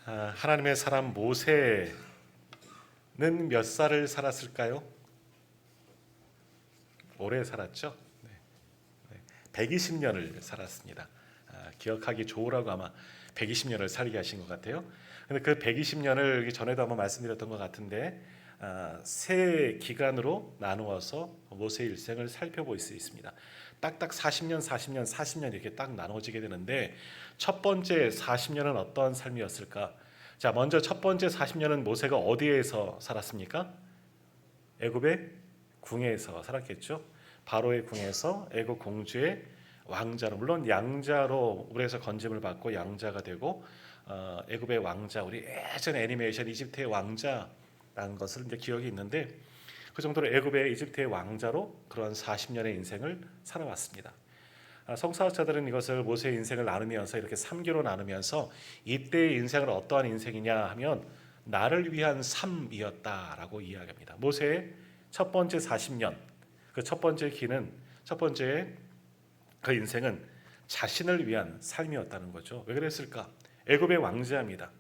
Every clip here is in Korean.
하나님의 사람 모세는 몇 살을 살았을까요? 오래 살았죠. 120년을 살았습니다. 기억하기 좋으라고 아마 120년을 살게 하신 것 같아요. 근데 그 120년을 전에도 한번 말씀드렸던 것 같은데 세 기간으로 나누어서 모세의 일생을 살펴볼 수 있습니다. 딱딱 40년, 40년, 40년 이렇게 딱 나눠지게 되는데 첫 번째 40년은 어떤 삶이었을까? 자, 먼저 첫 번째 40년은 모세가 어디에서 살았습니까? 애굽의 궁에서 살았겠죠. 바로의 궁에서 애굽 공주의 왕자로, 물론 양자로 물에서 건짐을 받고 양자가 되고 애굽의 왕자, 우리 예전 애니메이션 이집트의 왕자라는 것을 이제 기억이 있는데 그 정도로 애굽의 이집트의 왕자로 그런 40년의 인생을 살아왔습니다. 성사학자들은 이것을 모세의 인생을 나누면서 이렇게 3개로 나누면서 이때의 인생을 어떠한 인생이냐 하면 나를 위한 삶이었다라고 이야기합니다. 모세의 첫 번째 40년, 그 첫 번째 첫 번째 그 인생은 자신을 위한 삶이었다는 거죠. 왜 그랬을까? 애굽의 왕자입니다.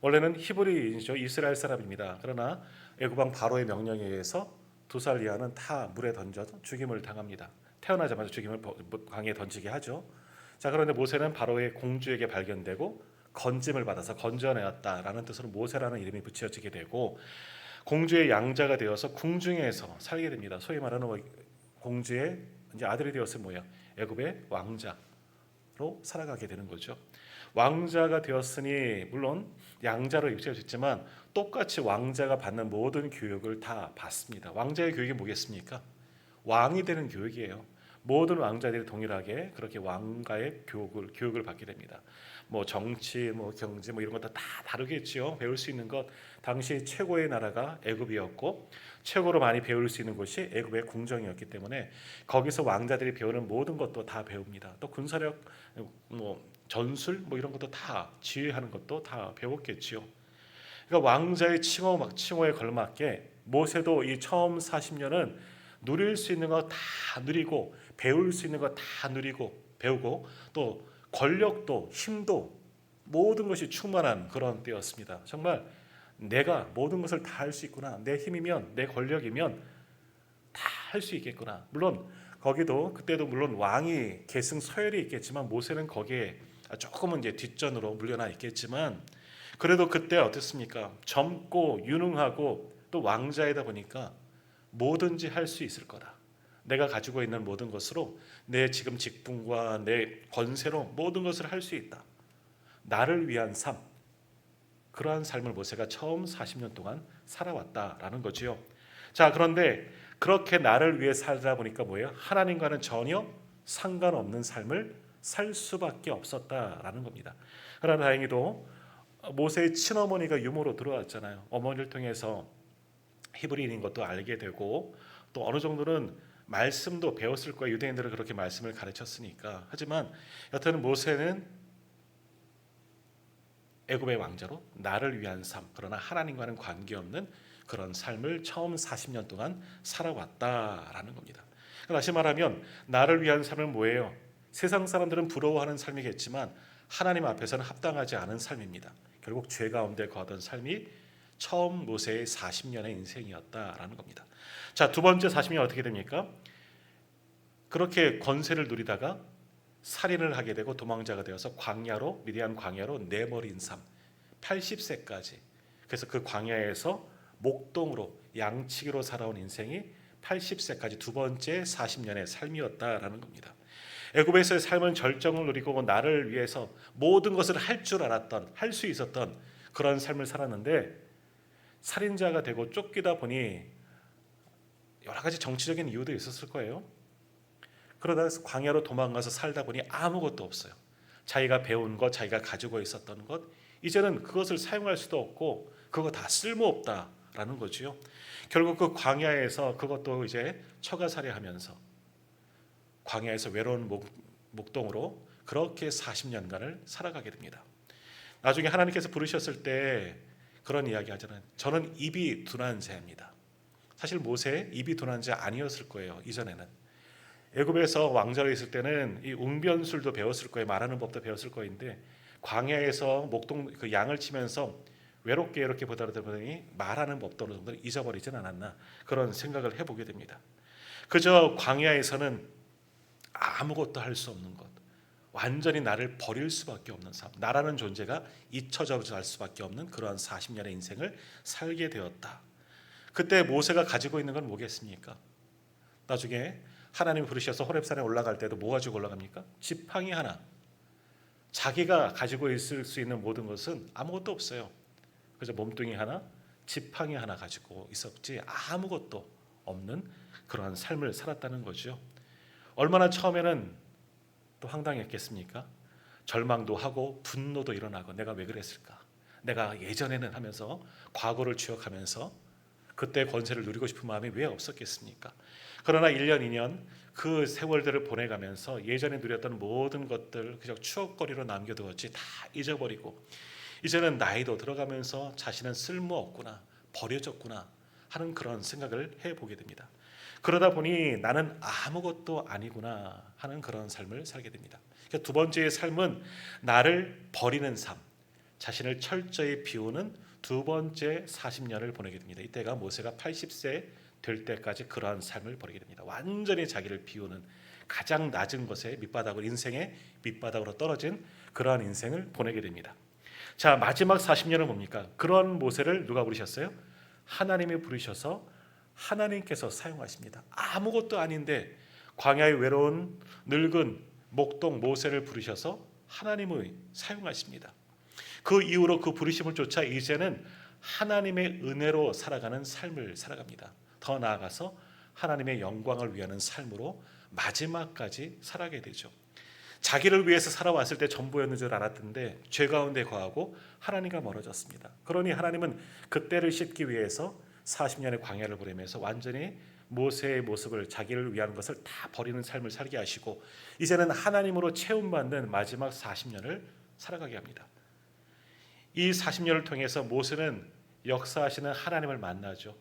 원래는 히브리인이죠. 이스라엘 사람입니다. 그러나 애굽 왕 바로의 명령에 의해서 2살 이하는 다 물에 던져 죽임을 당합니다. 태어나자마자 죽임을 강에 던지게 하죠. 자, 그런데 모세는 바로의 공주에게 발견되고 건짐을 받아서 건져내었다라는 뜻으로 모세라는 이름이 붙여지게 되고 공주의 양자가 되어서 궁중에서 살게 됩니다. 소위 말하는 공주의 이제 아들이 되었을 뭐야? 애굽의 왕자로 살아가게 되는 거죠. 왕자가 되었으니 물론 양자로 입혀졌지만 똑같이 왕자가 받는 모든 교육을 다 받습니다. 왕자의 교육이 뭐겠습니까? 왕이 되는 교육이에요. 모든 왕자들이 동일하게 그렇게 왕가의 교육을 받게 됩니다. 뭐 정치, 뭐 경제, 뭐 이런 것도 다 다르겠지요. 배울 수 있는 것 당시 최고의 나라가 애굽이었고 최고로 많이 배울 수 있는 곳이 애굽의 궁정이었기 때문에 거기서 왕자들이 배우는 모든 것도 다 배웁니다. 또 군사력, 뭐 전술, 뭐 이런 것도 다 지휘하는 것도 다 배웠겠지요. 그러니까 왕자의 칭호에 걸맞게 모세도 이 처음 40년은 누릴 수 있는 거 다 누리고 배울 수 있는 거 다 누리고 배우고 또 권력도 힘도 모든 것이 충만한 그런 때였습니다. 정말 내가 모든 것을 다 할 수 있구나. 내 힘이면 내 권력이면 다 할 수 있겠구나. 물론 거기도 그때도 물론 왕이 계승 서열이 있겠지만 모세는 거기에 조금은 이제 뒷전으로 물려나 있겠지만 그래도 그때 어땠습니까? 젊고 유능하고 또 왕자이다 보니까 뭐든지 할 수 있을 거다. 내가 가지고 있는 모든 것으로 내 지금 직분과 내 권세로 모든 것을 할 수 있다. 나를 위한 삶, 그러한 삶을 모세가 처음 40년 동안 살아왔다라는 거지요. 자, 그런데 그렇게 나를 위해 살다 보니까 뭐예요? 하나님과는 전혀 상관없는 삶을 살 수밖에 없었다라는 겁니다. 그러나 다행히도 모세의 친어머니가 유모로 들어왔잖아요. 어머니를 통해서 히브리인인 것도 알게 되고 또 어느 정도는 말씀도 배웠을 거예요. 유대인들은 그렇게 말씀을 가르쳤으니까. 하지만 여튼 모세는 애굽의 왕자로 나를 위한 삶, 그러나 하나님과는 관계없는 그런 삶을 처음 40년 동안 살아왔다라는 겁니다. 다시 말하면 나를 위한 삶은 뭐예요? 세상 사람들은 부러워하는 삶이겠지만 하나님 앞에서는 합당하지 않은 삶입니다. 결국 죄 가운데 거하던 삶이 처음 모세의 40년의 인생이었다라는 겁니다. 자, 두 번째 40년 어떻게 됩니까? 그렇게 권세를 누리다가 살인을 하게 되고 도망자가 되어서 광야로 미디안 광야로 내버린 삶 80세까지. 그래서 그 광야에서 목동으로 양치기로 살아온 인생이 80세까지 두 번째 40년의 삶이었다라는 겁니다. 애굽에서의 삶은 절정을 누리고 나를 위해서 모든 것을 할 줄 알았던, 할 수 있었던 그런 삶을 살았는데 살인자가 되고 쫓기다 보니 여러 가지 정치적인 이유도 있었을 거예요. 그러다 광야로 도망가서 살다 보니 아무것도 없어요. 자기가 배운 것, 자기가 가지고 있었던 것, 이제는 그것을 사용할 수도 없고 그거 다 쓸모없다라는 거지요. 결국 그 광야에서 그것도 이제 처가살이하면서 광야에서 외로운 목동으로 그렇게 40년간을 살아가게 됩니다. 나중에 하나님께서 부르셨을 때 그런 이야기 하잖아요. 저는 입이 둔한 자입니다. 사실 모세 입이 둔한 자 아니었을 거예요. 이전에는. 애굽에서 왕자로 있을 때는 이 웅변술도 배웠을 거예요. 말하는 법도 배웠을 거인데 광야에서 목동 그 양을 치면서 외롭게 이렇게 보더니 말하는 법도 어느 정도 잊어버리진 않았나 그런 생각을 해보게 됩니다. 그저 광야에서는 아무것도 할 수 없는 것, 완전히 나를 버릴 수밖에 없는 삶, 나라는 존재가 잊혀져 갈 수밖에 없는 그러한 40년의 인생을 살게 되었다. 그때 모세가 가지고 있는 건 뭐겠습니까? 나중에 하나님이 부르셔서 호렙산에 올라갈 때도 뭐 가지고 올라갑니까? 지팡이 하나. 자기가 가지고 있을 수 있는 모든 것은 아무것도 없어요. 그래서 몸뚱이 하나, 지팡이 하나 가지고 있었지 아무것도 없는 그러한 삶을 살았다는 거죠. 얼마나 처음에는 또 황당했겠습니까? 절망도 하고 분노도 일어나고 내가 왜 그랬을까? 내가 예전에는 하면서 과거를 추억하면서 그때 권세를 누리고 싶은 마음이 왜 없었겠습니까? 그러나 1년, 2년 그 세월들을 보내가면서 예전에 누렸던 모든 것들 그저 추억거리로 남겨두었지 다 잊어버리고 이제는 나이도 들어가면서 자신은 쓸모없구나, 버려졌구나 하는 그런 생각을 해보게 됩니다. 그러다 보니 나는 아무것도 아니구나 하는 그런 삶을 살게 됩니다. 그러니까 두 번째의 삶은 나를 버리는 삶, 자신을 철저히 비우는 두 번째 40년을 보내게 됩니다. 이때가 모세가 80세 될 때까지 그러한 삶을 보내게 됩니다. 완전히 자기를 비우는 가장 낮은 것에 밑바닥으로 인생의 밑바닥으로 떨어진 그러한 인생을 보내게 됩니다. 자, 마지막 40년은 뭡니까? 그런 모세를 누가 부르셨어요? 하나님이 부르셔서 하나님께서 사용하십니다. 아무것도 아닌데 광야의 외로운 늙은 목동 모세를 부르셔서 하나님의 사용하십니다. 그 이후로 그 부르심을 쫓아 이제는 하나님의 은혜로 살아가는 삶을 살아갑니다. 더 나아가서 하나님의 영광을 위하는 삶으로 마지막까지 살아가게 되죠. 자기를 위해서 살아왔을 때 전부였는 줄 알았던데 죄 가운데 거하고 하나님과 멀어졌습니다. 그러니 하나님은 그때를 씻기 위해서 40년의 광야를 보내면서 완전히 모세의 모습을 자기를 위한 것을 다 버리는 삶을 살게 하시고 이제는 하나님으로 채움받는 마지막 40년을 살아가게 합니다. 이 40년을 통해서 모세는 역사하시는 하나님을 만나죠.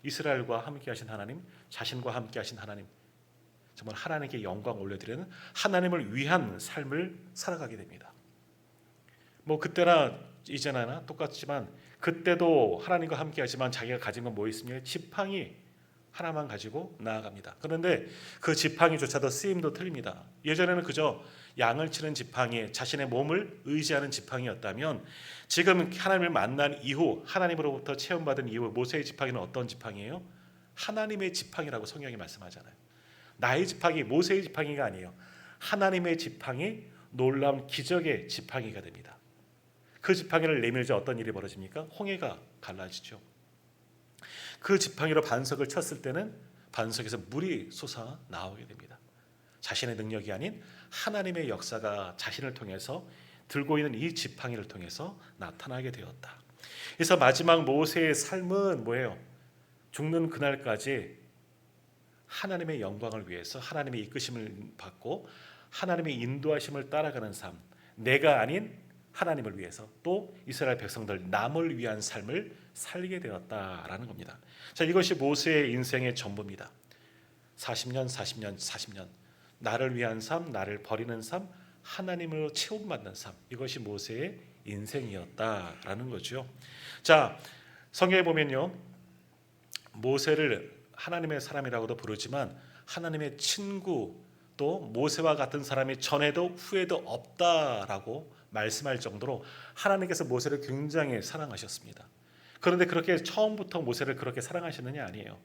이스라엘과 함께 하신 하나님, 자신과 함께 하신 하나님, 정말 하나님께 영광 올려드리는 하나님을 위한 삶을 살아가게 됩니다. 뭐 그때나 이제나 똑같지만 그때도 하나님과 함께 하지만 자기가 가진 건 뭐 있습니까? 지팡이 하나만 가지고 나아갑니다. 그런데 그 지팡이조차도 쓰임도 틀립니다. 예전에는 그저 양을 치는 지팡이, 자신의 몸을 의지하는 지팡이였다면 지금 하나님을 만난 이후 하나님으로부터 체험받은 이후 모세의 지팡이는 어떤 지팡이예요? 하나님의 지팡이라고 성경이 말씀하잖아요. 나의 지팡이, 모세의 지팡이가 아니에요. 하나님의 지팡이, 놀라운 기적의 지팡이가 됩니다. 그 지팡이를 내밀자 어떤 일이 벌어집니까? 홍해가 갈라지죠. 그 지팡이로 반석을 쳤을 때는 반석에서 물이 솟아 나오게 됩니다. 자신의 능력이 아닌 하나님의 역사가 자신을 통해서 들고 있는 이 지팡이를 통해서 나타나게 되었다. 그래서 마지막 모세의 삶은 뭐예요? 죽는 그날까지 하나님의 영광을 위해서 하나님의 이끄심을 받고 하나님의 인도하심을 따라가는 삶, 내가 아닌 하나님을 위해서 또 이스라엘 백성들 남을 위한 삶을 살게 되었다라는 겁니다. 자, 이것이 모세의 인생의 전부입니다. 40년, 40년, 40년 나를 위한 삶, 나를 버리는 삶, 하나님으로 채움받는 삶, 이것이 모세의 인생이었다라는 거죠. 자, 성경에 보면요, 모세를 하나님의 사람이라고도 부르지만 하나님의 친구, 또 모세와 같은 사람이 전에도 후에도 없다라고 말씀할 정도로 하나님께서 모세를 굉장히 사랑하셨습니다. 그런데 그렇게 처음부터 모세를 그렇게 사랑하시느냐? 아니에요.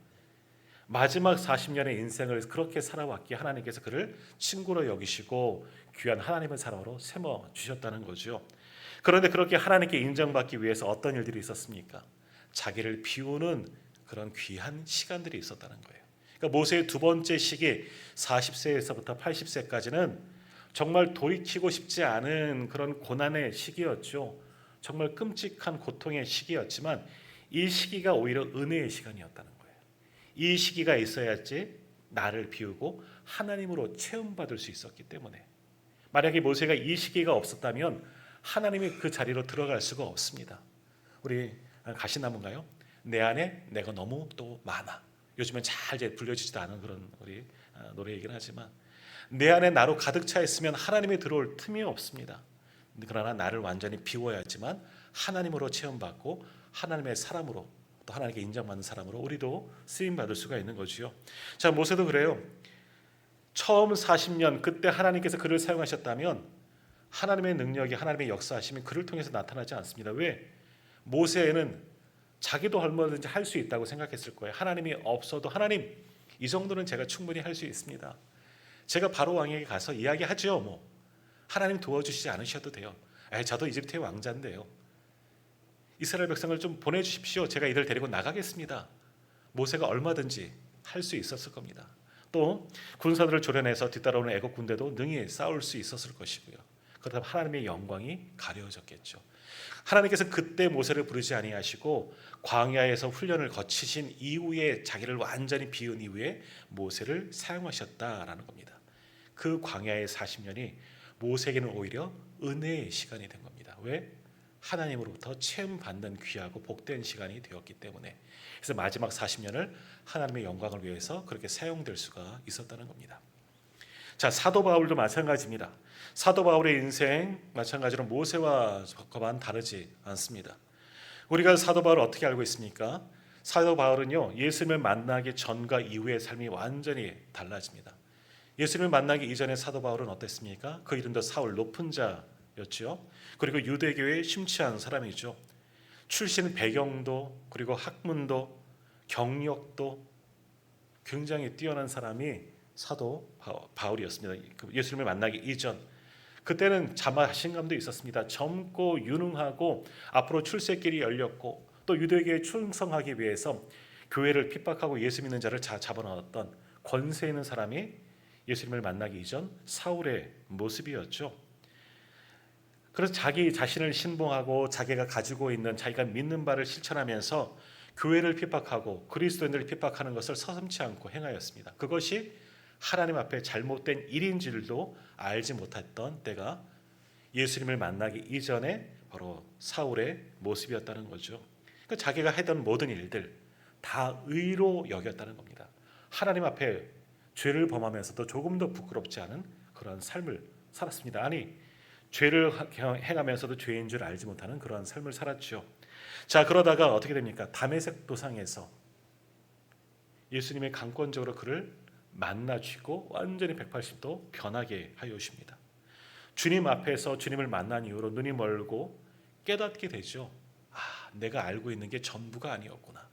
마지막 40년의 인생을 그렇게 살아왔기에 하나님께서 그를 친구로 여기시고 귀한 하나님의 사람으로 세워 주셨다는 거죠. 그런데 그렇게 하나님께 인정받기 위해서 어떤 일들이 있었습니까? 자기를 비우는 그런 귀한 시간들이 있었다는 거예요. 그러니까 모세의 두 번째 시기 40세에서부터 80세까지는 정말 돌이키고 싶지 않은 그런 고난의 시기였죠. 정말 끔찍한 고통의 시기였지만 이 시기가 오히려 은혜의 시간이었다는 거예요. 이 시기가 있어야지 나를 비우고 하나님으로 체험받을 수 있었기 때문에, 만약에 모세가 이 시기가 없었다면 하나님이 그 자리로 들어갈 수가 없습니다. 우리 가시나무인가요? 내 안에 내가 너무 또 많아. 요즘엔 잘 불려지지도 않은 그런 우리 노래 얘기는 하지만 내 안에 나로 가득 차 있으면 하나님이 들어올 틈이 없습니다. 그러나 나를 완전히 비워야지만 하나님으로 체험받고 하나님의 사람으로, 또 하나님께 인정받는 사람으로 우리도 쓰임 받을 수가 있는 거지요. 자, 모세도 그래요. 처음 40년 그때 하나님께서 그를 사용하셨다면 하나님의 능력이, 하나님의 역사하심이 그를 통해서 나타나지 않습니다. 왜? 모세는 자기도 얼마든지 할 수 있다고 생각했을 거예요. 하나님이 없어도 하나님, 이 정도는 제가 충분히 할 수 있습니다. 제가 바로 왕에게 가서 이야기하죠. 뭐 하나님 도와주시지 않으셔도 돼요. 저도 이집트의 왕자인데요. 이스라엘 백성을 좀 보내주십시오. 제가 이들 데리고 나가겠습니다. 모세가 얼마든지 할 수 있었을 겁니다. 또 군사들을 조련해서 뒤따라오는 애국 군대도 능히 싸울 수 있었을 것이고요. 그렇다면 하나님의 영광이 가려졌겠죠. 하나님께서 그때 모세를 부르지 아니하시고 광야에서 훈련을 거치신 이후에 자기를 완전히 비운 이후에 모세를 사용하셨다라는 겁니다. 그 광야의 40년이 모세에게는 오히려 은혜의 시간이 된 겁니다. 왜? 하나님으로부터 체험받는 귀하고 복된 시간이 되었기 때문에. 그래서 마지막 40년을 하나님의 영광을 위해서 그렇게 사용될 수가 있었다는 겁니다. 자, 사도 바울도 마찬가지입니다. 사도 바울의 인생 마찬가지로 모세와 조금만 다르지 않습니다. 우리가 사도 바울을 어떻게 알고 있습니까? 사도 바울은요, 예수님을 만나기 전과 이후의 삶이 완전히 달라집니다. 예수님을 만나기 이전에 사도 바울은 어땠습니까? 그 이름도 사울, 높은 자였죠. 그리고 유대교에 심취한 사람이죠. 출신 배경도, 그리고 학문도, 경력도 굉장히 뛰어난 사람이 사도 바울이었습니다. 예수님을 만나기 이전, 그때는 자만심감도 있었습니다. 젊고 유능하고 앞으로 출세길이 열렸고 또 유대교에 충성하기 위해서 교회를 핍박하고 예수 믿는 자를 잡아넣었던 권세 있는 사람이 예수님을 만나기 이전 사울의 모습이었죠. 그래서 자기 자신을 신봉하고 자기가 가지고 있는, 자기가 믿는 바를 실천하면서 교회를 핍박하고 그리스도인들을 핍박하는 것을 서슴지 않고 행하였습니다. 그것이 하나님 앞에 잘못된 일인 줄도 알지 못했던 때가 예수님을 만나기 이전에 바로 사울의 모습이었다는 거죠. 그러니까 자기가 했던 모든 일들 다 의로 여겼다는 겁니다. 하나님 앞에 죄를 범하면서도 조금도 부끄럽지 않은 그런 삶을 살았습니다. 아니, 죄를 행하면서도 죄인 줄 알지 못하는 그런 삶을 살았죠. 자, 그러다가 어떻게 됩니까? 다메섹 도상에서 예수님의 강권적으로 그를 만나주고 완전히 180도 변하게 하여 오십니다. 주님 앞에서 주님을 만난 이후로 눈이 멀고 깨닫게 되죠. 내가 알고 있는 게 전부가 아니었구나.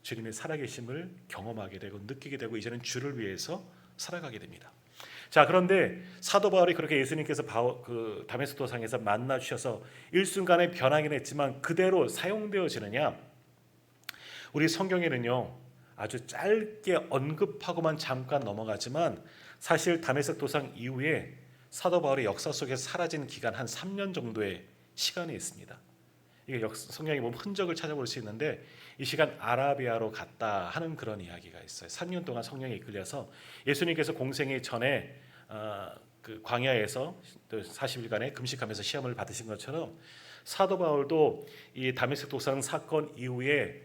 주님의 살아계심을 경험하게 되고 느끼게 되고 이제는 주를 위해서 살아가게 됩니다. 자, 그런데 사도 바울이 그렇게 예수님께서 다메섹 도상에서 만나 주셔서 일순간에 변하긴 했지만 그대로 사용되어지느냐? 우리 성경에는요, 아주 짧게 언급하고만 잠깐 넘어가지만 사실 다메섹 도상 이후에 사도 바울의 역사 속에서 사라진 기간 한 3년 정도의 시간이 있습니다. 이게 성경에 보면 흔적을 찾아볼 수 있는데 이 시간 아라비아로 갔다 하는 그런 이야기가 있어요. 3년 동안 성령에 이끌려서 예수님께서 공생이 전에 그 광야에서 40일간의 금식하면서 시험을 받으신 것처럼 사도 바울도 이 다메섹 도상 사건 이후에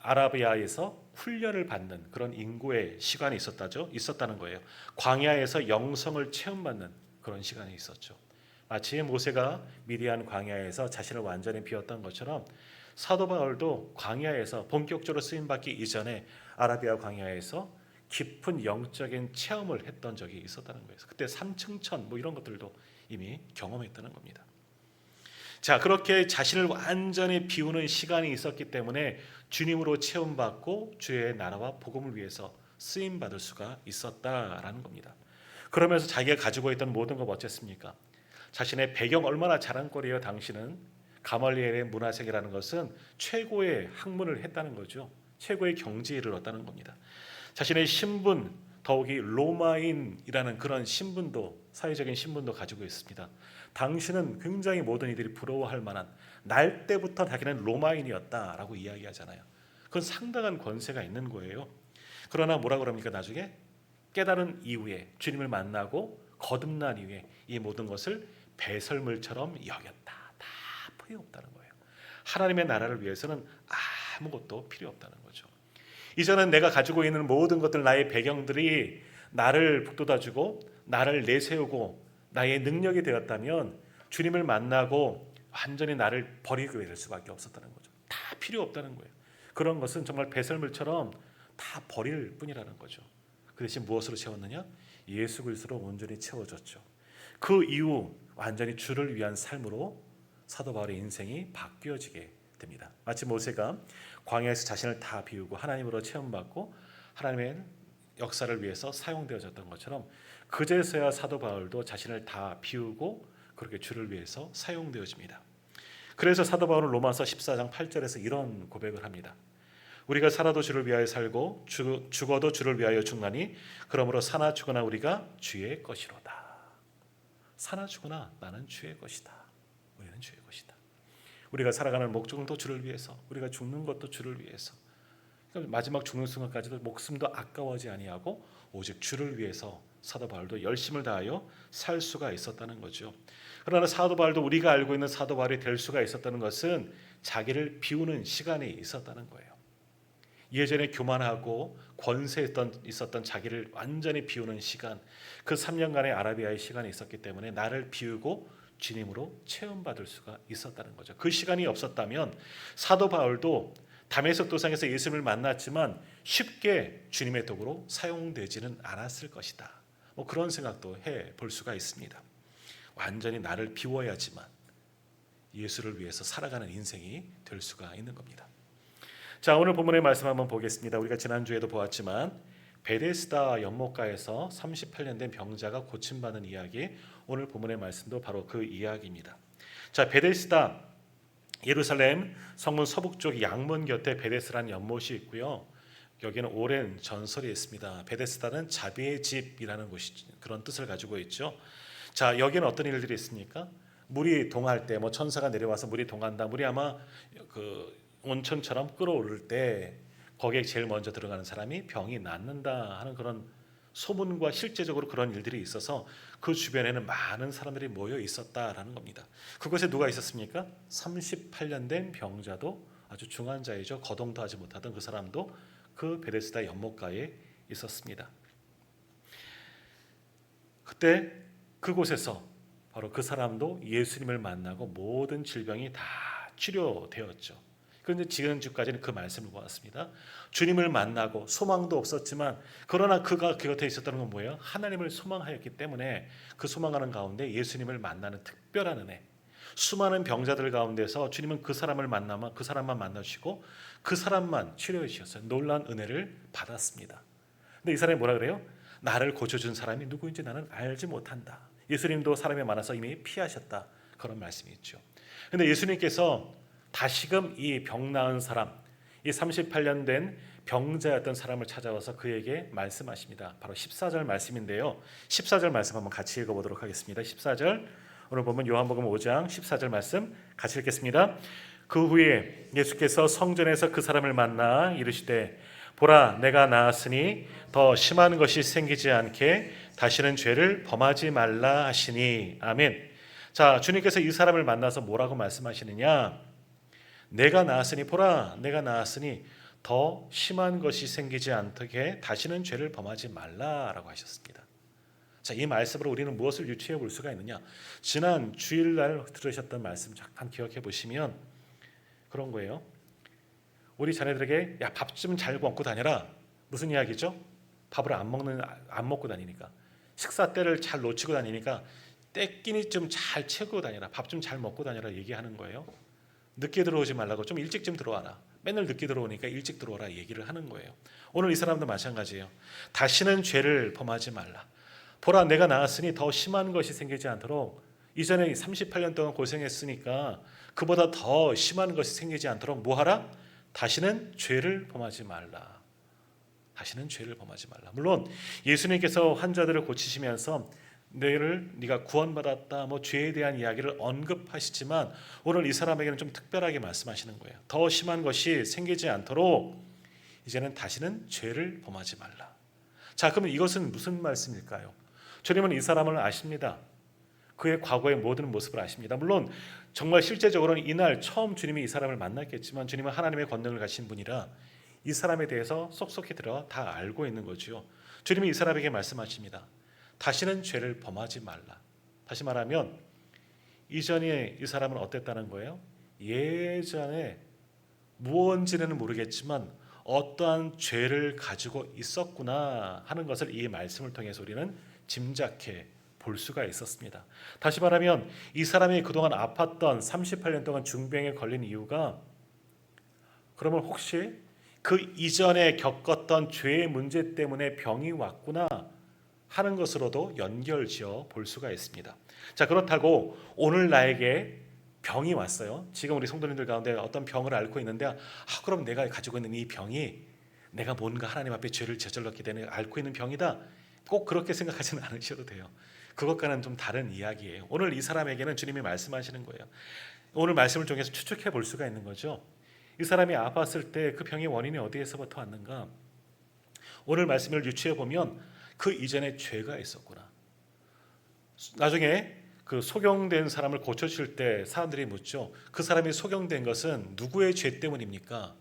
아라비아에서 훈련을 받는 그런 인고의 시간이 있었다는 거예요. 광야에서 영성을 체험받는 그런 시간이 있었죠. 마치 모세가 미디안 광야에서 자신을 완전히 비웠던 것처럼 사도 바울도 광야에서 본격적으로 쓰임받기 이전에 아라비아 광야에서 깊은 영적인 체험을 했던 적이 있었다는 거예요. 그때 삼층천 이런 것들도 이미 경험했다는 겁니다. 자, 그렇게 자신을 완전히 비우는 시간이 있었기 때문에 주님으로 체험받고 주의 나라와 복음을 위해서 쓰임받을 수가 있었다라는 겁니다. 그러면서 자기가 가지고 있던 모든 것 어쨌습니까? 자신의 배경 얼마나 자랑거리예요. 당신은 가말리엘의 문화생이라는 것은 최고의 학문을 했다는 거죠. 최고의 경지에 이르렀다는 겁니다. 자신의 신분, 더욱이 로마인이라는 그런 신분도, 사회적인 신분도 가지고 있습니다. 당신은 굉장히 모든 이들이 부러워할 만한, 날 때부터 자기는 로마인이었다라고 이야기하잖아요. 그건 상당한 권세가 있는 거예요. 그러나 뭐라 그럽니까? 나중에 깨달은 이후에 주님을 만나고 거듭난 이후에 이 모든 것을 배설물처럼 여겼다. 다 필요 없다는 거예요. 하나님의 나라를 위해서는 아무것도 필요 없다는 거죠. 이제는 내가 가지고 있는 모든 것들, 나의 배경들이 나를 북돋아주고 나를 내세우고 나의 능력이 되었다면 주님을 만나고 완전히 나를 버리게 될 수밖에 없었다는 거죠. 다 필요 없다는 거예요. 그런 것은 정말 배설물처럼 다 버릴 뿐이라는 거죠. 그 대신 무엇으로 채웠느냐? 예수 그리스도로 온전히 채워졌죠. 그 이후 완전히 주를 위한 삶으로 사도 바울의 인생이 바뀌어지게 됩니다. 마치 모세가 광야에서 자신을 다 비우고 하나님으로 체험받고 하나님의 역사를 위해서 사용되어졌던 것처럼 그제서야 사도 바울도 자신을 다 비우고 그렇게 주를 위해서 사용되어집니다. 그래서 사도 바울은 로마서 14장 8절에서 이런 고백을 합니다. 우리가 살아도 주를 위하여 살고 죽어도 주를 위하여 죽나니 그러므로 사나 죽으나 우리가 주의 것이로다. 사나 죽으나 나는 주의 것이다. 우리는 주의 것이다. 우리가 살아가는 목적도 주를 위해서, 우리가 죽는 것도 주를 위해서. 그러니까 마지막 죽는 순간까지도 목숨도 아까워하지 아니하고 오직 주를 위해서 사도 바울도 열심을 다하여 살 수가 있었다는 거죠. 그러나 사도 바울도 우리가 알고 있는 사도 바울이 될 수가 있었다는 것은 자기를 비우는 시간이 있었다는 거예요. 예전에 교만하고 권세 있었던 자기를 완전히 비우는 시간, 그 3년간의 아라비아의 시간이 있었기 때문에 나를 비우고 주님으로 체험받을 수가 있었다는 거죠. 그 시간이 없었다면 사도 바울도 다메섹 도상에서 예수님을 만났지만 쉽게 주님의 도구로 사용되지는 않았을 것이다. 그런 생각도 해볼 수가 있습니다. 완전히 나를 비워야지만 예수를 위해서 살아가는 인생이 될 수가 있는 겁니다. 자, 오늘 본문의 말씀 한번 보겠습니다. 우리가 지난주에도 보았지만 베데스다 연못가에서 38년 된 병자가 고침받는 이야기, 오늘 본문의 말씀도 바로 그 이야기입니다. 자, 베데스다, 예루살렘 성문 서북쪽 양문 곁에 베데스라는 연못이 있고요. 여기는 오랜 전설이 있습니다. 베데스다는 자비의 집이라는 곳이 그런 뜻을 가지고 있죠. 자, 여기는 어떤 일들이 있습니까? 물이 동할 때, 천사가 내려와서 물이 동한다. 물이 아마 그 온천처럼 끓어오를 때 거기에 제일 먼저 들어가는 사람이 병이 낫는다 하는 그런 소문과 실제적으로 그런 일들이 있어서 그 주변에는 많은 사람들이 모여 있었다라는 겁니다. 그곳에 누가 있었습니까? 38년 된 병자도 아주 중환자이죠. 거동도 하지 못하던 그 사람도 그 베데스다 연못가에 있었습니다. 그때 그곳에서 바로 그 사람도 예수님을 만나고 모든 질병이 다 치료되었죠. 그런데 지금까지는 그 말씀을 보았습니다. 주님을 만나고 소망도 없었지만 그러나 그가 그 곁에 있었다는 건 뭐예요? 하나님을 소망하였기 때문에 그 소망하는 가운데 예수님을 만나는 특별한 은혜, 수많은 병자들 가운데서 주님은 그 사람을 만나면 그 사람만 만나주시고 그 사람만 치료해 주셨어요. 놀라운 은혜를 받았습니다. 근데 이 사람이 뭐라 그래요? 나를 고쳐준 사람이 누구인지 나는 알지 못한다. 예수님도 사람이 많아서 이미 피하셨다. 그런 말씀이 있죠. 근데 예수님께서 다시금 이 병 나은 사람, 이 38년 된 병자였던 사람을 찾아와서 그에게 말씀하십니다. 바로 14절 말씀인데요. 14절 말씀 한번 같이 읽어보도록 하겠습니다. 14절, 오늘 보면 요한복음 5장 14절 말씀 같이 읽겠습니다. 그 후에 예수께서 성전에서 그 사람을 만나 이르시되 보라, 내가 나았으니 더 심한 것이 생기지 않게 다시는 죄를 범하지 말라 하시니. 아멘. 자, 주님께서 이 사람을 만나서 뭐라고 말씀하시느냐? 내가 나았으니, 보라, 내가 나았으니 더 심한 것이 생기지 않게 다시는 죄를 범하지 말라라고 하셨습니다. 자, 이 말씀으로 우리는 무엇을 유추해 볼 수가 있느냐? 지난 주일날 들으셨던 말씀 잠깐 기억해 보시면 그런 거예요. 우리 자녀들에게 야, 밥 좀 잘 먹고 다녀라. 무슨 이야기죠? 밥을 안 먹고 다니니까, 식사 때를 잘 놓치고 다니니까 때끼니 좀 잘 채우고 다녀라. 밥 좀 잘 먹고 다녀라 얘기하는 거예요. 늦게 들어오지 말라고 좀 일찍 좀 들어와라. 맨날 늦게 들어오니까 일찍 들어오라 얘기를 하는 거예요. 오늘 이 사람도 마찬가지예요. 다시는 죄를 범하지 말라. 보라, 내가 나았으니 더 심한 것이 생기지 않도록, 이전에 38년 동안 고생했으니까 그보다 더 심한 것이 생기지 않도록 뭐하라? 다시는 죄를 범하지 말라. 다시는 죄를 범하지 말라. 물론 예수님께서 환자들을 고치시면서 네가 구원받았다, 죄에 대한 이야기를 언급하시지만 오늘 이 사람에게는 좀 특별하게 말씀하시는 거예요. 더 심한 것이 생기지 않도록 이제는 다시는 죄를 범하지 말라. 자, 그러면 이것은 무슨 말씀일까요? 주님은 이 사람을 아십니다. 그의 과거의 모든 모습을 아십니다. 물론 정말 실제적으로는 이날 처음 주님이 이 사람을 만났겠지만 주님은 하나님의 권능을 가진 분이라 이 사람에 대해서 쏙쏙히 들어 다 알고 있는 거죠. 주님이 이 사람에게 말씀하십니다. 다시는 죄를 범하지 말라. 다시 말하면 이전에 이 사람은 어땠다는 거예요? 예전에 무언지는 모르겠지만 어떠한 죄를 가지고 있었구나 하는 것을 이 말씀을 통해서 우리는 짐작해 볼 수가 있었습니다. 다시 말하면 이 사람이 그동안 아팠던 38년 동안 중병에 걸린 이유가 그러면 혹시 그 이전에 겪었던 죄의 문제 때문에 병이 왔구나 하는 것으로도 연결지어 볼 수가 있습니다. 자, 그렇다고 오늘 나에게 병이 왔어요. 지금 우리 성도님들 가운데 어떤 병을 앓고 있는데 그럼 내가 가지고 있는 이 병이 내가 뭔가 하나님 앞에 죄를 저질렀기 때문에 앓고 있는 병이다. 꼭 그렇게 생각하지는 않으셔도 돼요. 그것과는 좀 다른 이야기예요. 오늘 이 사람에게는 주님이 말씀하시는 거예요. 오늘 말씀을 통해서 추측해 볼 수가 있는 거죠. 이 사람이 아팠을 때 그 병의 원인이 어디에서부터 왔는가? 오늘 말씀을 유추해 보면 그 이전에 죄가 있었구나. 나중에 그 소경된 사람을 고쳐줄 때 사람들이 묻죠. 그 사람이 소경된 것은 누구의 죄 때문입니까?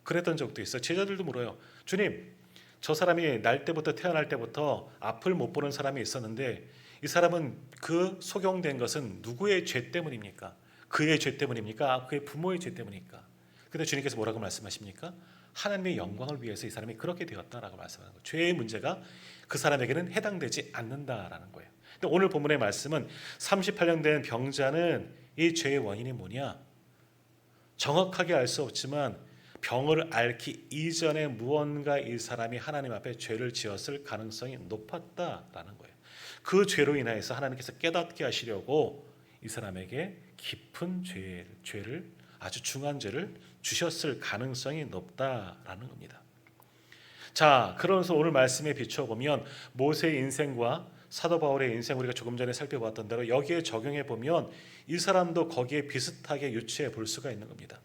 그랬던 적도 있어요. 제자들도 물어요. 주님, 저 사람이 날 때부터 태어날 때부터 앞을 못 보는 사람이 있었는데 이 사람은 그 소경된 것은 누구의 죄 때문입니까? 그의 죄 때문입니까? 그의 부모의 죄 때문입니까? 근데 주님께서 뭐라고 말씀하십니까? 하나님의 영광을 위해서 이 사람이 그렇게 되었다라고 말씀하는 거예요. 죄의 문제가 그 사람에게는 해당되지 않는다라는 거예요. 근데 오늘 본문의 말씀은 38년 된 병자는 이 죄의 원인이 뭐냐? 정확하게 알 수 없지만 병을 앓기 이전에 무언가 이 사람이 하나님 앞에 죄를 지었을 가능성이 높았다라는 거예요. 그 죄로 인하여서 하나님께서 깨닫게 하시려고 이 사람에게 깊은 죄를 아주 중한 죄를 주셨을 가능성이 높다라는 겁니다. 자, 그러면서 오늘 말씀에 비춰보면 모세의 인생과 사도 바울의 인생 우리가 조금 전에 살펴봤던 대로 여기에 적용해 보면 이 사람도 거기에 비슷하게 유추해 볼 수가 있는 겁니다.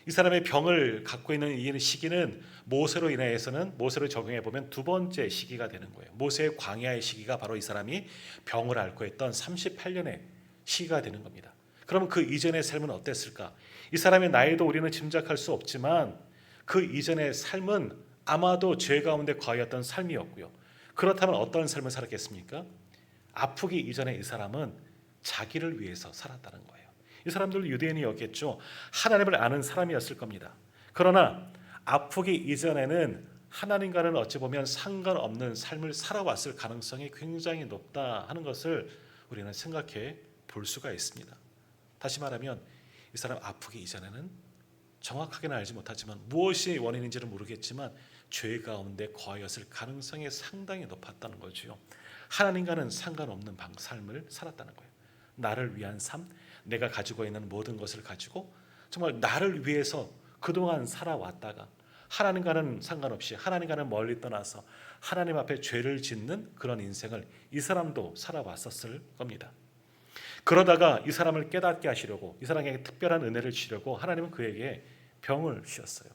이 사람의 병을 갖고 있는 이 시기는 모세로 인해서는 모세를 적용해 보면 두 번째 시기가 되는 거예요. 모세의 광야의 시기가 바로 이 사람이 병을 앓고 있던 38년의 시기가 되는 겁니다. 그러면 그 이전의 삶은 어땠을까? 이 사람의 나이도 우리는 짐작할 수 없지만 그 이전의 삶은 아마도 죄 가운데 거하였던 삶이었고요. 그렇다면 어떤 삶을 살았겠습니까? 아프기 이전에 이 사람은 자기를 위해서 살았다는 거예요. 이 사람들 유대인이었겠죠. 하나님을 아는 사람이었을 겁니다. 그러나 아프기 이전에는 하나님과는 어찌 보면 상관없는 삶을 살아왔을 가능성이 굉장히 높다 하는 것을 우리는 생각해 볼 수가 있습니다. 다시 말하면 이 사람 아프기 이전에는 정확하게는 알지 못하지만 무엇이 원인인지는 모르겠지만 죄 가운데 거하였을 가능성이 상당히 높았다는 거죠. 하나님과는 상관없는 삶을 살았다는 거예요. 나를 위한 삶, 내가 가지고 있는 모든 것을 가지고 정말 나를 위해서 그동안 살아왔다가 하나님과는 상관없이 하나님과는 멀리 떠나서 하나님 앞에 죄를 짓는 그런 인생을 이 사람도 살아왔었을 겁니다. 그러다가 이 사람을 깨닫게 하시려고 이 사람에게 특별한 은혜를 주려고 하나님은 그에게 병을 주셨어요.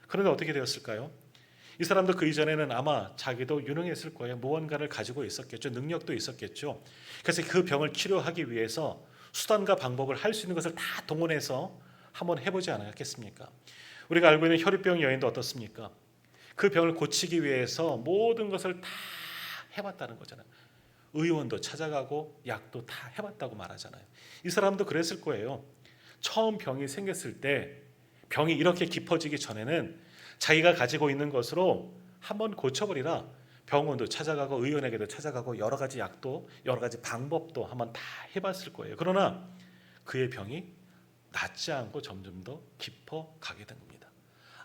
그런데 어떻게 되었을까요? 이 사람도 그 이전에는 아마 자기도 유능했을 거예요. 무언가를 가지고 있었겠죠. 능력도 있었겠죠. 그래서 그 병을 치료하기 위해서 수단과 방법을 할 수 있는 것을 다 동원해서 한번 해보지 않았겠습니까? 우리가 알고 있는 혈유병 여인도 어떻습니까? 그 병을 고치기 위해서 모든 것을 다 해봤다는 거잖아요. 의원도 찾아가고 약도 다 해봤다고 말하잖아요. 이 사람도 그랬을 거예요. 처음 병이 생겼을 때 병이 이렇게 깊어지기 전에는 자기가 가지고 있는 것으로 한번 고쳐버리라. 병원도 찾아가고 의원에게도 찾아가고 여러 가지 약도 여러 가지 방법도 한번 다 해봤을 거예요. 그러나 그의 병이 낫지 않고 점점 더 깊어가게 된 겁니다.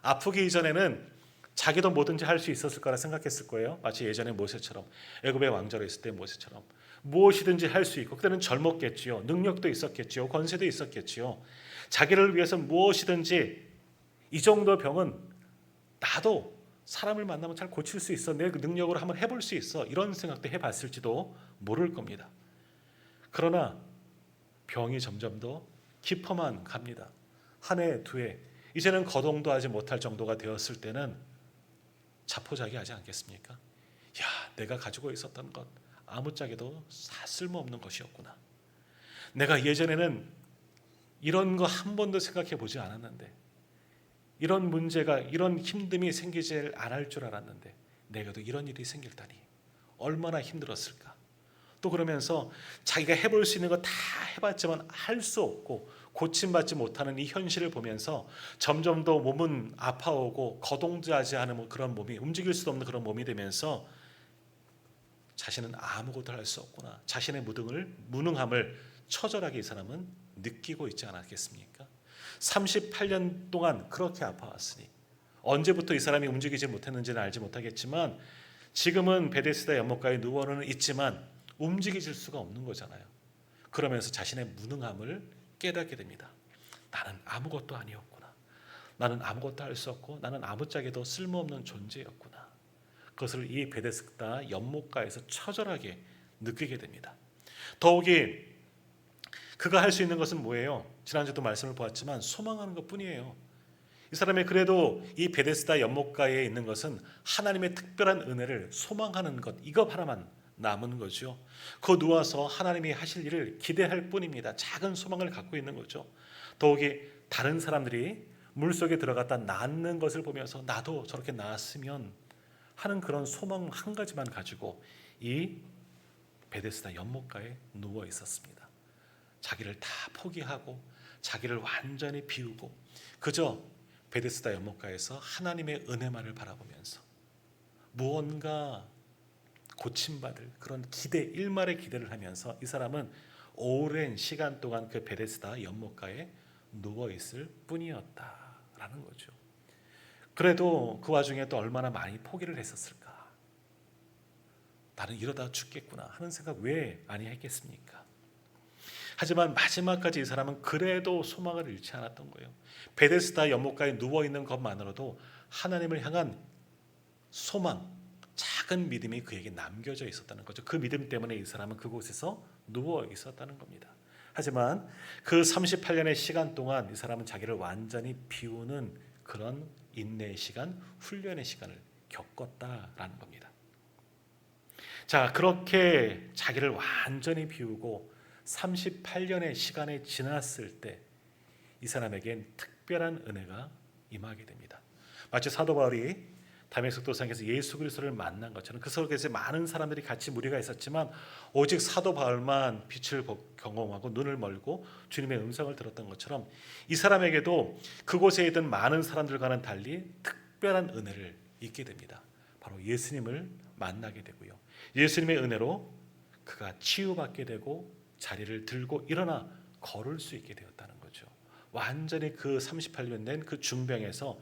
아프기 이전에는 자기도 뭐든지 할 수 있었을 거라 생각했을 거예요. 마치 예전에 모세처럼 애굽의 왕자로 있을 때 모세처럼 무엇이든지 할 수 있고 그때는 젊었겠지요. 능력도 있었겠지요. 권세도 있었겠지요. 자기를 위해서 무엇이든지 이 정도 병은 나도 사람을 만나면 잘 고칠 수 있어. 내 능력으로 한번 해볼 수 있어. 이런 생각도 해봤을지도 모를 겁니다. 그러나 병이 점점 더 깊어만 갑니다. 한 해, 두 해, 이제는 거동도 하지 못할 정도가 되었을 때는 자포자기하지 않겠습니까? 야, 내가 가지고 있었던 것 아무짝에도 쓸모없는 것이었구나. 내가 예전에는 이런 거 한 번도 생각해 보지 않았는데 이런 문제가 이런 힘듦이 생기지 않을 줄 알았는데 내게도 이런 일이 생길다니 얼마나 힘들었을까. 또 그러면서 자기가 해볼 수 있는 거 다 해봤지만 할 수 없고 고침받지 못하는 이 현실을 보면서 점점 더 몸은 아파오고 거동자지하는 그런 몸이, 움직일 수도 없는 그런 몸이 되면서 자신은 아무것도 할 수 없구나, 자신의 무능함을 처절하게 이 사람은 느끼고 있지 않았겠습니까? 38년 동안 그렇게 아파왔으니 언제부터 이 사람이 움직이지 못했는지는 알지 못하겠지만 지금은 베데스다 연못가에 누워는 있지만 움직이질 수가 없는 거잖아요. 그러면서 자신의 무능함을 깨닫게 됩니다. 나는 아무것도 아니었구나. 나는 아무것도 할 수 없고 나는 아무짝에도 쓸모없는 존재였구나. 그것을 이 베데스다 연못가에서 처절하게 느끼게 됩니다. 더욱이 그가 할 수 있는 것은 뭐예요? 지난주도 말씀을 보았지만 소망하는 것뿐이에요. 이 사람이 그래도 이 베데스다 연못가에 있는 것은 하나님의 특별한 은혜를 소망하는 것, 이거 하나만 남은 거죠. 그 누워서 하나님이 하실 일을 기대할 뿐입니다. 작은 소망을 갖고 있는 거죠. 더욱이 다른 사람들이 물속에 들어갔다 낫는 것을 보면서 나도 저렇게 나았으면 하는 그런 소망 한 가지만 가지고 이 베데스다 연못가에 누워 있었습니다. 자기를 다 포기하고 자기를 완전히 비우고 그저 베데스다 연못가에서 하나님의 은혜만을 바라보면서 무언가 고침받을 그런 기대, 일말의 기대를 하면서 이 사람은 오랜 시간 동안 그 베데스다 연못가에 누워 있을 뿐이었다라는 거죠. 그래도 그 와중에 또 얼마나 많이 포기를 했었을까? 나는 이러다 죽겠구나 하는 생각 왜 많이 했겠습니까? 하지만 마지막까지 이 사람은 그래도 소망을 잃지 않았던 거예요. 베데스다 연못가에 누워 있는 것만으로도 하나님을 향한 소망, 작은 믿음이 그에게 남겨져 있었다는 거죠. 그 믿음 때문에 이 사람은 그곳에서 누워 있었다는 겁니다. 하지만 그 38년의 시간 동안 이 사람은 자기를 완전히 비우는 그런 인내의 시간, 훈련의 시간을 겪었다라는 겁니다. 자, 그렇게 자기를 완전히 비우고 38년의 시간이 지났을 때 이 사람에겐 특별한 은혜가 임하게 됩니다. 마치 사도 바울이 다메섹 도상에서 예수 그리스도를 만난 것처럼 그 속에서 많은 사람들이 같이 무리가 있었지만 오직 사도 바울만 빛을 경험하고 눈을 멀고 주님의 음성을 들었던 것처럼 이 사람에게도 그곳에 있던 많은 사람들과는 달리 특별한 은혜를 잊게 됩니다. 바로 예수님을 만나게 되고요. 예수님의 은혜로 그가 치유받게 되고 자리를 들고 일어나 걸을 수 있게 되었다는 거죠. 완전히 그 38년 된 그 중병에서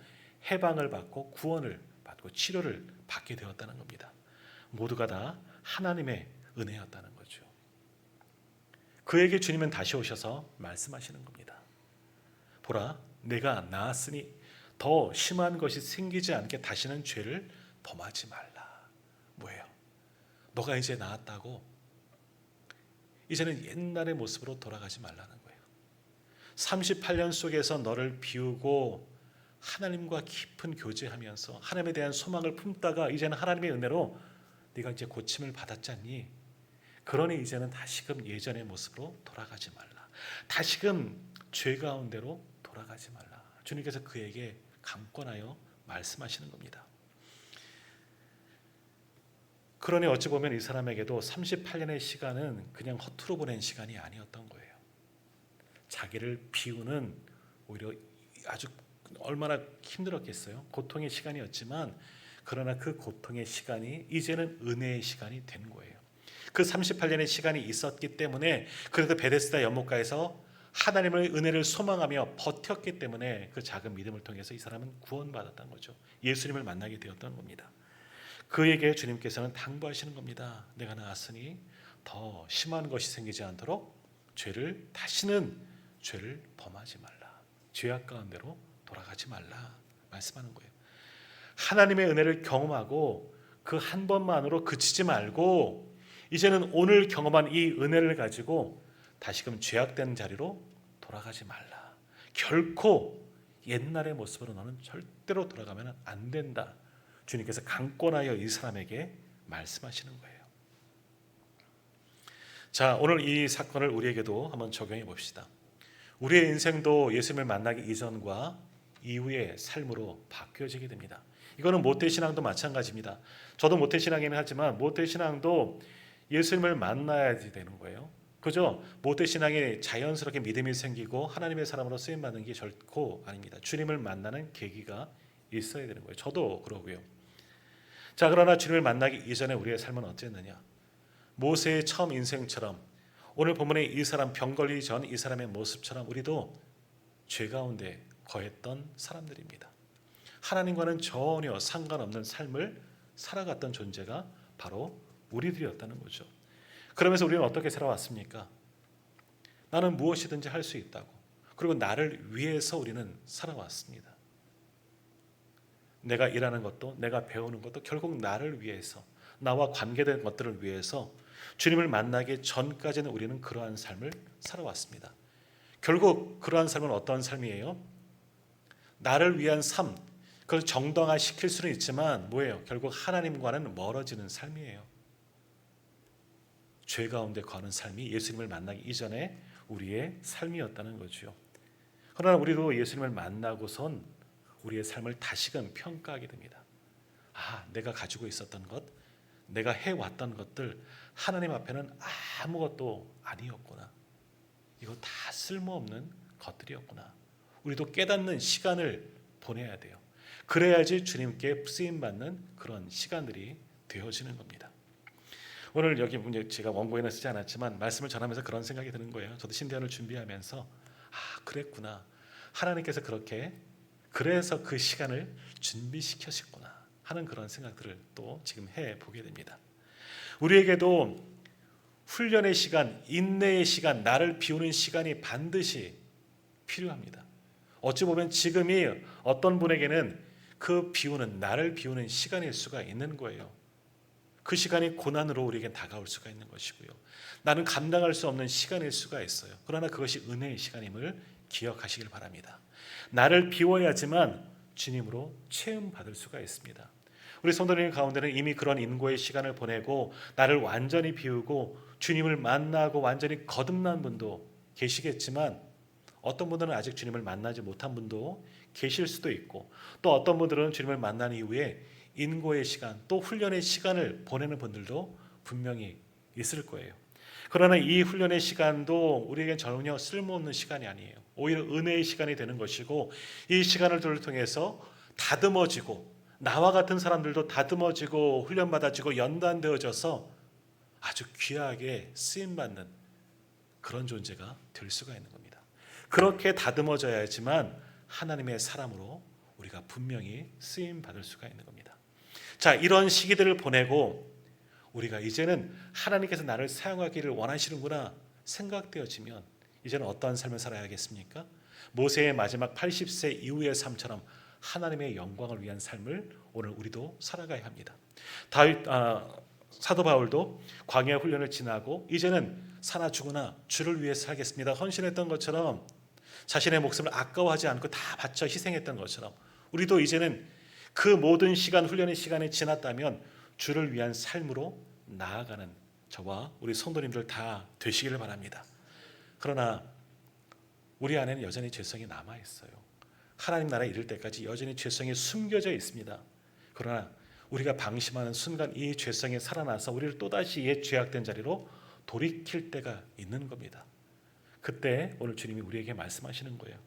해방을 받고 구원을 받고 치료를 받게 되었다는 겁니다. 모두가 다 하나님의 은혜였다는 거죠. 그에게 주님은 다시 오셔서 말씀하시는 겁니다. 보라, 내가 나았으니 더 심한 것이 생기지 않게 다시는 죄를 범하지 말라. 뭐예요? 너가 이제 나았다고 이제는 옛날의 모습으로 돌아가지 말라는 거예요. 38년 속에서 너를 비우고 하나님과 깊은 교제하면서 하나님에 대한 소망을 품다가 이제는 하나님의 은혜로 네가 이제 고침을 받았잖니. 그러니 이제는 다시금 예전의 모습으로 돌아가지 말라. 다시금 죄 가운데로 돌아가지 말라. 주님께서 그에게 강권하여 말씀하시는 겁니다. 그러니 어찌 보면 이 사람에게도 38년의 시간은 그냥 허투루 보낸 시간이 아니었던 거예요. 자기를 비우는 오히려 아주 얼마나 힘들었겠어요. 고통의 시간이었지만 그러나 그 고통의 시간이 이제는 은혜의 시간이 된 거예요. 그 38년의 시간이 있었기 때문에 그래도 베데스다 연못가에서 하나님의 은혜를 소망하며 버텼기 때문에 그 작은 믿음을 통해서 이 사람은 구원받았던 거죠. 예수님을 만나게 되었던 겁니다. 그에게 주님께서는 당부하시는 겁니다. 내가 나았으니 더 심한 것이 생기지 않도록 다시는 죄를 범하지 말라. 죄악 가운데로 돌아가지 말라 말씀하는 거예요. 하나님의 은혜를 경험하고 그 한 번만으로 그치지 말고 이제는 오늘 경험한 이 은혜를 가지고 다시금 죄악된 자리로 돌아가지 말라. 결코 옛날의 모습으로 너는 절대로 돌아가면 안 된다. 주님께서 강권하여 이 사람에게 말씀하시는 거예요. 자, 오늘 이 사건을 우리에게도 한번 적용해 봅시다. 우리의 인생도 예수님을 만나기 이전과 이후의 삶으로 바뀌어지게 됩니다. 이거는 모태신앙도 마찬가지입니다. 저도 모태신앙이긴 하지만 모태신앙도 예수님을 만나야 되는 거예요. 그죠? 모태신앙에 자연스럽게 믿음이 생기고 하나님의 사람으로 쓰임받는 게 결코 아닙니다. 주님을 만나는 계기가 있어야 되는 거예요. 저도 그러고요. 자, 그러나 주님을 만나기 이전에 우리의 삶은 어땠느냐? 모세의 처음 인생처럼, 오늘 본문의 이 사람, 병 걸리기 전 이 사람의 모습처럼 우리도 죄 가운데 거했던 사람들입니다. 하나님과는 전혀 상관없는 삶을 살아갔던 존재가 바로 우리들이었다는 거죠. 그러면서 우리는 어떻게 살아왔습니까? 나는 무엇이든지 할 수 있다고. 그리고 나를 위해서 우리는 살아왔습니다. 내가 일하는 것도, 내가 배우는 것도 결국 나를 위해서, 나와 관계된 것들을 위해서 주님을 만나기 전까지는 우리는 그러한 삶을 살아왔습니다. 결국 그러한 삶은 어떤 삶이에요? 나를 위한 삶, 그걸 정당화시킬 수는 있지만 뭐예요? 결국 하나님과는 멀어지는 삶이에요. 죄 가운데 거하는 삶이 예수님을 만나기 이전에 우리의 삶이었다는 거죠. 그러나 우리도 예수님을 만나고선 우리의 삶을 다시금 평가하게 됩니다. 아, 내가 가지고 있었던 것, 내가 해왔던 것들 하나님 앞에는 아무것도 아니었구나. 이거 다 쓸모없는 것들이었구나. 우리도 깨닫는 시간을 보내야 돼요. 그래야지 주님께 쓰임받는 그런 시간들이 되어지는 겁니다. 오늘 여기 제가 원고에는 쓰지 않았지만 말씀을 전하면서 그런 생각이 드는 거예요. 저도 신대원을 준비하면서 아, 그랬구나. 하나님께서 그렇게 그래서 그 시간을 준비시켜셨구나 하는 그런 생각들을 또 지금 해보게 됩니다. 우리에게도 훈련의 시간, 인내의 시간, 나를 비우는 시간이 반드시 필요합니다. 어찌 보면 지금이 어떤 분에게는 그 비우는, 나를 비우는 시간일 수가 있는 거예요. 그 시간이 고난으로 우리에게 다가올 수가 있는 것이고요. 나는 감당할 수 없는 시간일 수가 있어요. 그러나 그것이 은혜의 시간임을 기억하시길 바랍니다. 나를 비워야지만 주님으로 체험받을 수가 있습니다. 우리 성도님 가운데는 이미 그런 인고의 시간을 보내고 나를 완전히 비우고 주님을 만나고 완전히 거듭난 분도 계시겠지만 어떤 분들은 아직 주님을 만나지 못한 분도 계실 수도 있고 또 어떤 분들은 주님을 만난 이후에 인고의 시간 또 훈련의 시간을 보내는 분들도 분명히 있을 거예요. 그러나 이 훈련의 시간도 우리에겐 전혀 쓸모없는 시간이 아니에요. 오히려 은혜의 시간이 되는 것이고 이 시간을 통해서 다듬어지고 나와 같은 사람들도 다듬어지고 훈련받아지고 연단되어져서 아주 귀하게 쓰임받는 그런 존재가 될 수가 있는 겁니다. 그렇게 다듬어져야지만 하나님의 사람으로 우리가 분명히 쓰임받을 수가 있는 겁니다. 자, 이런 시기들을 보내고 우리가 이제는 하나님께서 나를 사용하기를 원하시는구나 생각되어지면 이제는 어떠한 삶을 살아야겠습니까? 모세의 마지막 80세 이후의 삶처럼 하나님의 영광을 위한 삶을 오늘 우리도 살아가야 합니다. 사도 바울도 광야 훈련을 지나고 이제는 사나 죽으나 주를 위해 살겠습니다 헌신했던 것처럼 자신의 목숨을 아까워하지 않고 다 바쳐 희생했던 것처럼 우리도 이제는 그 모든 시간 훈련의 시간이 지났다면 주를 위한 삶으로 나아가는 저와 우리 성도님들 다 되시기를 바랍니다. 그러나 우리 안에는 여전히 죄성이 남아있어요. 하나님 나라에 이를 때까지 여전히 죄성이 숨겨져 있습니다. 그러나 우리가 방심하는 순간 이 죄성이 살아나서 우리를 또다시 옛 죄악된 자리로 돌이킬 때가 있는 겁니다. 그때 오늘 주님이 우리에게 말씀하시는 거예요.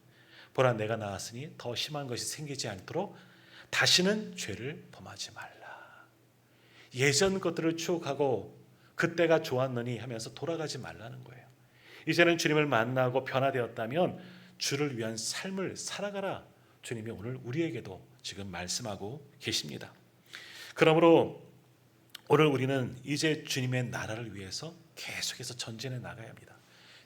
보라, 내가 나았으니 더 심한 것이 생기지 않도록 다시는 죄를 범하지 말라. 예전 것들을 추억하고 그때가 좋았느니 하면서 돌아가지 말라는 거예요. 이제는 주님을 만나고 변화되었다면 주를 위한 삶을 살아가라. 주님이 오늘 우리에게도 지금 말씀하고 계십니다. 그러므로 오늘 우리는 이제 주님의 나라를 위해서 계속해서 전진해 나가야 합니다.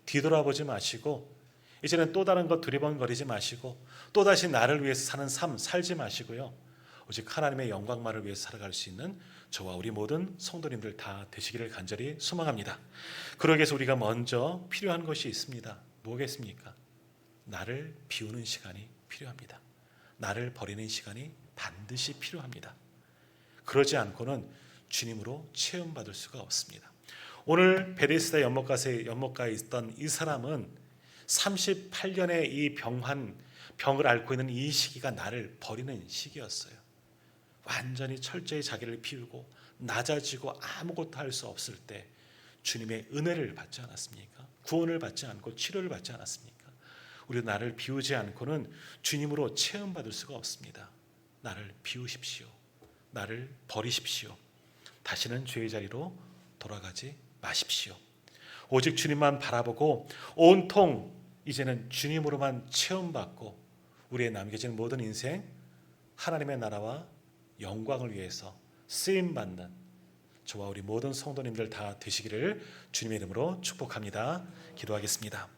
뒤돌아보지 마시고 이제는 또 다른 것 두리번거리지 마시고 또다시 나를 위해서 사는 삶 살지 마시고요. 오직 하나님의 영광만을 위해서 살아갈 수 있는 저와 우리 모든 성도님들 다 되시기를 간절히 소망합니다. 그러기 위해서 우리가 먼저 필요한 것이 있습니다. 뭐겠습니까? 나를 비우는 시간이 필요합니다. 나를 버리는 시간이 반드시 필요합니다. 그러지 않고는 주님으로 체험받을 수가 없습니다. 오늘 베데스다 연못가에 있던 이 사람은 38년의 이 병을 앓고 있는 이 시기가 나를 버리는 시기였어요. 완전히 철저히 자기를 비우고 낮아지고 아무것도 할 수 없을 때 주님의 은혜를 받지 않았습니까? 구원을 받지 않고 치료를 받지 않았습니까? 우리 나를 비우지 않고는 주님으로 체험받을 수가 없습니다. 나를 비우십시오. 나를 버리십시오. 다시는 죄의 자리로 돌아가지 마십시오. 오직 주님만 바라보고 온통 이제는 주님으로만 체험받고 우리의 남겨진 모든 인생 하나님의 나라와 영광을 위해서 쓰임받는 저와 우리 모든 성도님들 다 되시기를 주님의 이름으로 축복합니다. 기도하겠습니다.